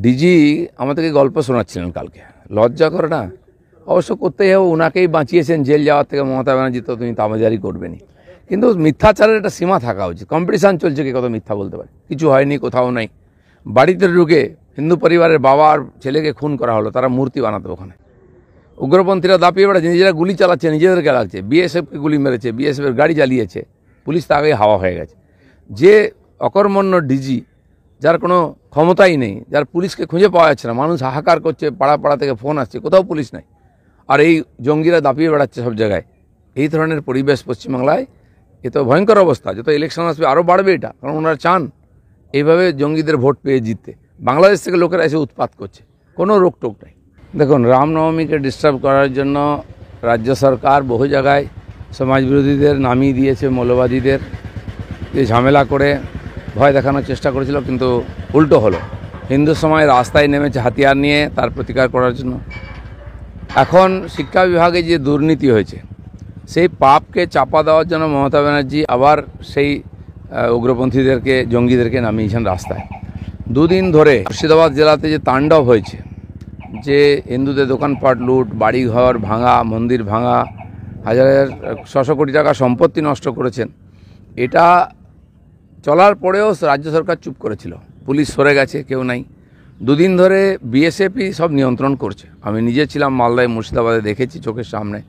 DG আমাদেরকে গল্প শোনাচ্ছিলেন কালকে, লজ্জা করে না? অবশ্য করতেই হবে, ওনাকেই বাঁচিয়েছেন জেল যাওয়ার থেকে মমতা ব্যানার্জি, তো তুমি তামাজারি করবেনি। কিন্তু মিথ্যাচারের একটা সীমা থাকা উচিত। কম্পিটিশান চলছে, কে কত মিথ্যা বলতে পারে। কিছু হয়নি, কোথাও নাই। বাড়িতে ঢুকে হিন্দু পরিবারের বাবা আর ছেলেকে খুন করা হলো, তারা মূর্তি বানাতো ওখানে। উগ্রপন্থীরা দাপিয়ে বেড়াচ্ছে, নিজেরা গুলি চালাচ্ছে, নিজেদেরকে লাগছে। বিএসএফকে গুলি মেরেছে, বিএসএফের গাড়ি জ্বালিয়েছে, পুলিশ তো আগেই হাওয়া হয়ে গেছে। যে অকর্মণ্য ডিজি, যার কোনো ক্ষমতাই নেই, যার পুলিশকে খুঁজে পাওয়া যাচ্ছে না, মানুষ হাহাকার করছে, পাড়া পাড়া থেকে ফোন আসছে, কোথাও পুলিশ নাই, আর এই জঙ্গিরা দাপিয়ে বেড়াচ্ছে সব জায়গায়। এই ধরনের পরিবেশ পশ্চিমবাংলায়, এ তো ভয়ঙ্কর অবস্থা। যত ইলেকশন আসবে আরও বাড়বে এটা, কারণ ওনারা চান এইভাবে জঙ্গিদের ভোট পেয়ে জিততে। বাংলাদেশ থেকে লোকেরা এসে উৎপাত করছে, কোনো রোকটোক নাই। দেখুন, রামনবমীকে ডিস্টার্ব করার জন্য রাজ্য সরকার বহু জায়গায় সমাজবিরোধীদের নামিয়ে দিয়েছে, মৌলবাদীদের ঝামেলা করে ভয় দেখানোর চেষ্টা করেছিল, কিন্তু উল্টো হলো। হিন্দু সমাজ রাস্তায় নেমেছে হাতিয়ার নিয়ে তার প্রতিকার করার জন্য। এখন শিক্ষা বিভাগে যে দুর্নীতি হয়েছে, সেই পাপকে চাপা দেওয়ার জন্য মমতা ব্যানার্জি আবার সেই উগ্রপন্থীদেরকে, জঙ্গিদেরকে নামিয়েছেন রাস্তায়। দুদিন ধরে মুর্শিদাবাদ জেলাতে যে তাণ্ডব হয়েছে, যে হিন্দুদের দোকানপাট লুট, বাড়িঘর ভাঙা, মন্দির ভাঙা, হাজার হাজার 600 কোটি টাকা সম্পত্তি নষ্ট করেছেন, এটা চলার পরেও রাজ্য সরকার চুপ করেছিল। পুলিশ সরে গেছে, কেউ নাই। দুদিন ধরে বিএসএফই সব নিয়ন্ত্রণ করছে। আমি নিজে ছিলাম মালদায়, মুর্শিদাবাদে, দেখেছি চোখের সামনে।